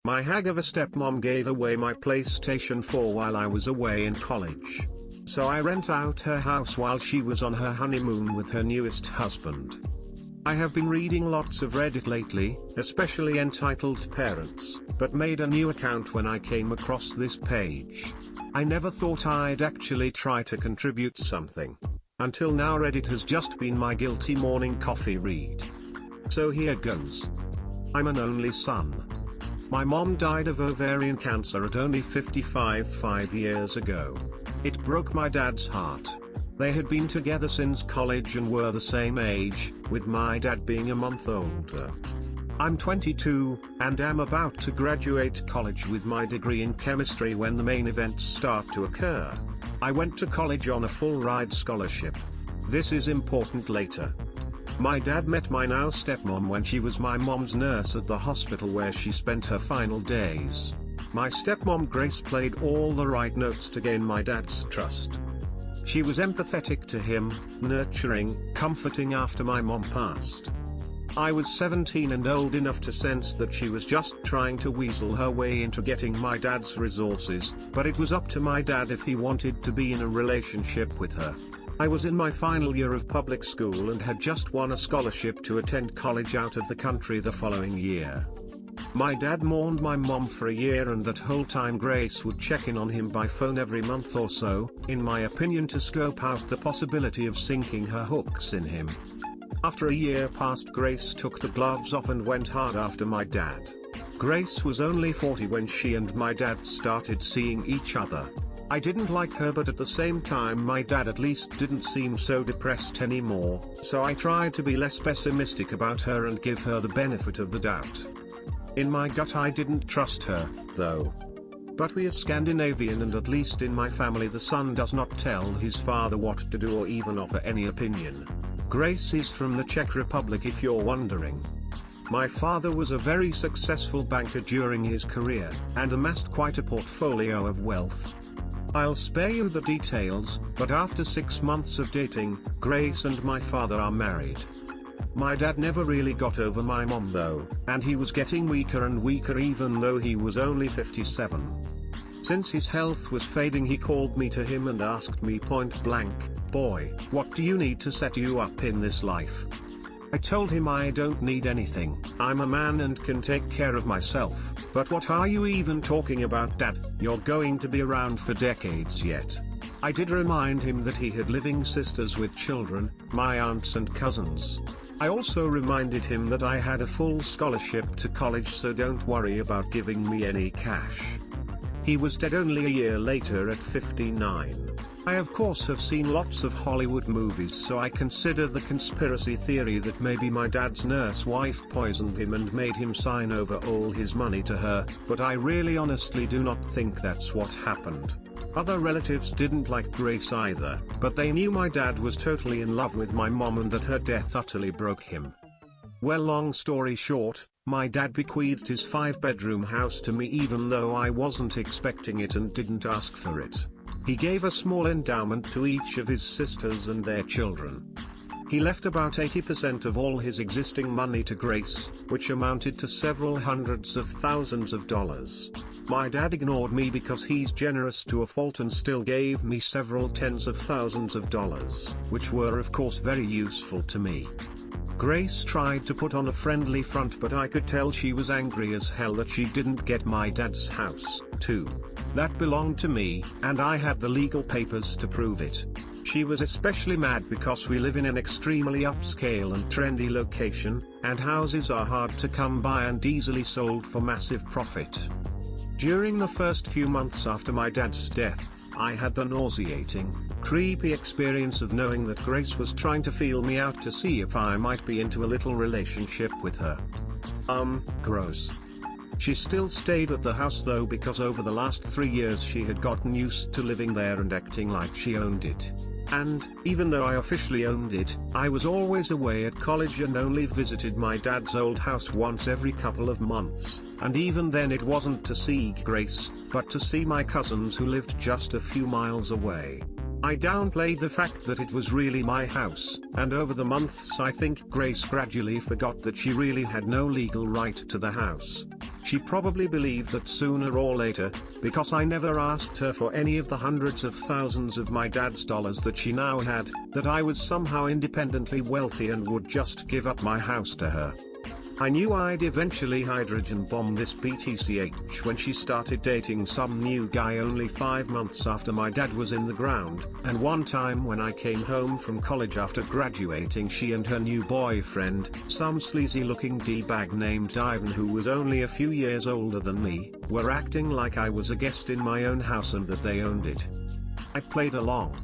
My hag of a stepmom gave away my PlayStation 4 while I was away in college. So I rent out her house while she was on her honeymoon with her newest husband. I have been reading lots of Reddit lately, especially entitled Parents, but made a new account when I came across this page. I never thought I'd actually try to contribute something. Until now Reddit has just been my guilty morning coffee read. So here goes. I'm an only son. My mom died of ovarian cancer at only 55 5 years ago. It broke my dad's heart. They had been together since college and were the same age, with my dad being a month older. I'm 22, and am about to graduate college with my degree in chemistry when the main events start to occur. I went to college on a full-ride scholarship. This is important later. My dad met my now stepmom when she was my mom's nurse at the hospital where she spent her final days. My stepmom Grace played all the right notes to gain my dad's trust. She was empathetic to him, nurturing, comforting after my mom passed. I was 17 and old enough to sense that she was just trying to weasel her way into getting my dad's resources, but it was up to my dad if he wanted to be in a relationship with her. I was in my final year of public school and had just won a scholarship to attend college out of the country the following year. My dad mourned my mom for a year, and that whole time Grace would check in on him by phone every month or so, in my opinion to scope out the possibility of sinking her hooks in him. After a year passed, Grace took the gloves off and went hard after my dad. Grace was only 40 when she and my dad started seeing each other. I didn't like her, but at the same time my dad at least didn't seem so depressed anymore, so I tried to be less pessimistic about her and give her the benefit of the doubt. In my gut I didn't trust her, though. But we are Scandinavian, and at least in my family the son does not tell his father what to do or even offer any opinion. Grace is from the Czech Republic, if you're wondering. My father was a very successful banker during his career, and amassed quite a portfolio of wealth. I'll spare you the details, but after 6 months of dating, Grace and my father are married. My dad never really got over my mom though, and he was getting weaker and weaker even though he was only 57. Since his health was fading, he called me to him and asked me point blank, "Boy, what do you need to set you up in this life?" I told him I don't need anything, I'm a man and can take care of myself. "But what are you even talking about, Dad? You're going to be around for decades yet." I did remind him that he had living sisters with children, my aunts and cousins. I also reminded him that I had a full scholarship to college, so don't worry about giving me any cash. He was dead only a year later at 59. I of course have seen lots of Hollywood movies, so I consider the conspiracy theory that maybe my dad's nurse wife poisoned him and made him sign over all his money to her, but I really honestly do not think that's what happened. Other relatives didn't like Grace either, but they knew my dad was totally in love with my mom and that her death utterly broke him. Well, long story short, my dad bequeathed his 5-bedroom house to me even though I wasn't expecting it and didn't ask for it. He gave a small endowment to each of his sisters and their children. He left about 80% of all his existing money to Grace, which amounted to several hundreds of thousands of dollars. My dad ignored me because he's generous to a fault and still gave me several tens of thousands of dollars, which were of course very useful to me. Grace tried to put on a friendly front, but I could tell she was angry as hell that she didn't get my dad's house, too. That belonged to me, and I had the legal papers to prove it. She was especially mad because we live in an extremely upscale and trendy location, and houses are hard to come by and easily sold for massive profit. During the first few months after my dad's death, I had the nauseating, creepy experience of knowing that Grace was trying to feel me out to see if I might be into a little relationship with her. Gross. She still stayed at the house though, because over the last 3 years she had gotten used to living there and acting like she owned it. And, even though I officially owned it, I was always away at college and only visited my dad's old house once every couple of months, and even then it wasn't to see Grace, but to see my cousins who lived just a few miles away. I downplayed the fact that it was really my house, and over the months I think Grace gradually forgot that she really had no legal right to the house. She probably believed that sooner or later, because I never asked her for any of the hundreds of thousands of my dad's dollars that she now had, that I was somehow independently wealthy and would just give up my house to her. I knew I'd eventually hydrogen bomb this BTCH when she started dating some new guy only 5 months after my dad was in the ground, and one time when I came home from college after graduating, she and her new boyfriend, some sleazy looking D-bag named Ivan who was only a few years older than me, were acting like I was a guest in my own house and that they owned it. I played along.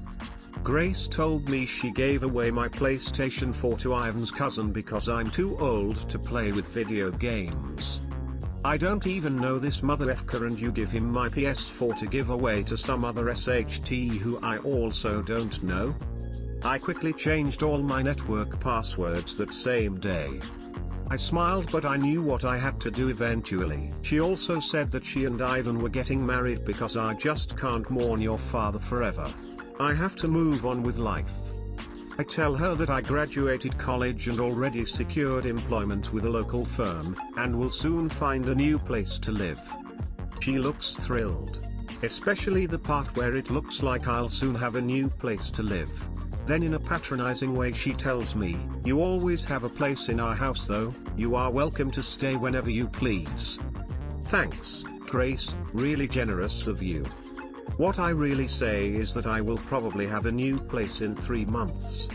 Grace told me she gave away my PlayStation 4 to Ivan's cousin because I'm too old to play with video games. I don't even know this mother effer, and you give him my PS4 to give away to some other SHT who I also don't know? I quickly changed all my network passwords that same day. I smiled, but I knew what I had to do eventually. She also said that she and Ivan were getting married because I just can't mourn your father forever. I have to move on with life. I tell her that I graduated college and already secured employment with a local firm, and will soon find a new place to live. She looks thrilled. Especially the part where it looks like I'll soon have a new place to live. Then in a patronizing way she tells me, "You always have a place in our house though, you are welcome to stay whenever you please." Thanks, Grace, really generous of you. What I really say is that I will probably have a new place in 3 months.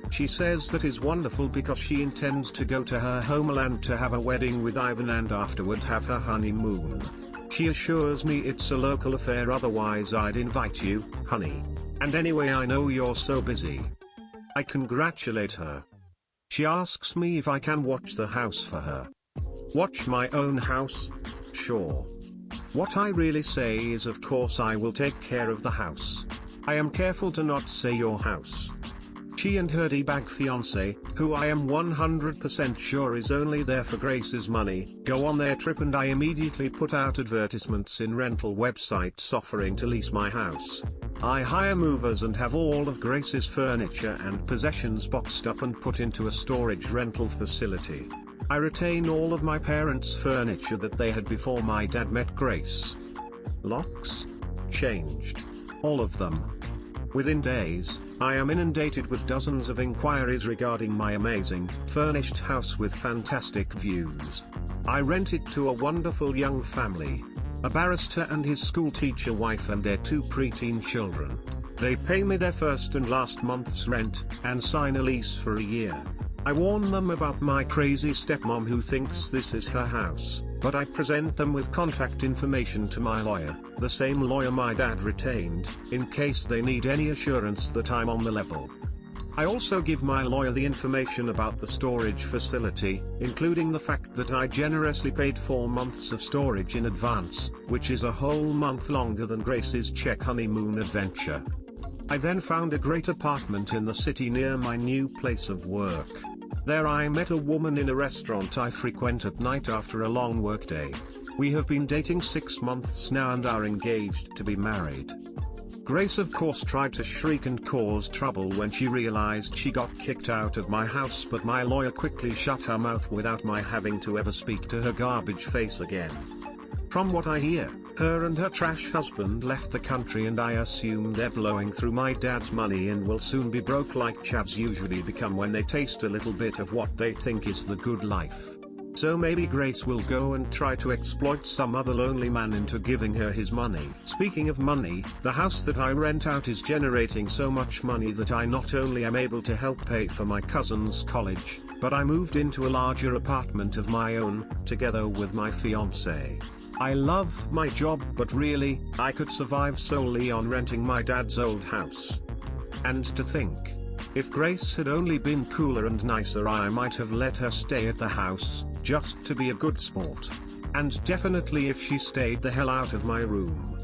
She says that is wonderful because she intends to go to her homeland to have a wedding with Ivan and afterward have her honeymoon. She assures me it's a local affair, otherwise I'd invite you, honey. And anyway, I know you're so busy. I congratulate her. She asks me if I can watch the house for her. Watch my own house? Sure. What I really say is of course I will take care of the house. I am careful to not say your house. She and her D-bag fiancé, who I am 100% sure is only there for Grace's money, go on their trip and I immediately put out advertisements in rental websites offering to lease my house. I hire movers and have all of Grace's furniture and possessions boxed up and put into a storage rental facility. I retain all of my parents' furniture that they had before my dad met Grace. Locks? Changed. All of them. Within days, I am inundated with dozens of inquiries regarding my amazing, furnished house with fantastic views. I rent it to a wonderful young family. A barrister and his schoolteacher wife and their 2 preteen children. They pay me their first and last month's rent, and sign a lease for a year. I warn them about my crazy stepmom who thinks this is her house, but I present them with contact information to my lawyer, the same lawyer my dad retained, in case they need any assurance that I'm on the level. I also give my lawyer the information about the storage facility, including the fact that I generously paid 4 months of storage in advance, which is a whole month longer than Grace's Czech honeymoon adventure. I then found a great apartment in the city near my new place of work. There I met a woman in a restaurant I frequent at night after a long workday. We have been dating 6 months now and are engaged to be married. Grace of course tried to shriek and cause trouble when she realized she got kicked out of my house, but my lawyer quickly shut her mouth without my having to ever speak to her garbage face again. From what I hear, her and her trash husband left the country and I assume they're blowing through my dad's money and will soon be broke like chavs usually become when they taste a little bit of what they think is the good life. So maybe Grace will go and try to exploit some other lonely man into giving her his money. Speaking of money, the house that I rent out is generating so much money that I not only am able to help pay for my cousin's college, but I moved into a larger apartment of my own, together with my fiancé. I love my job, but really, I could survive solely on renting my dad's old house. And to think, if Grace had only been cooler and nicer, I might have let her stay at the house, just to be a good sport. And definitely if she stayed the hell out of my room.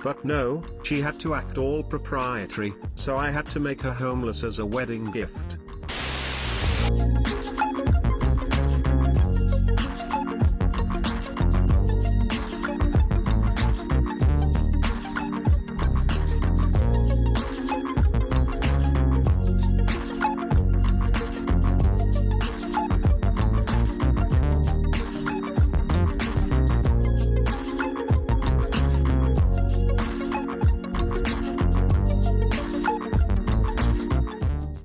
But no, she had to act all proprietary, so I had to make her homeless as a wedding gift.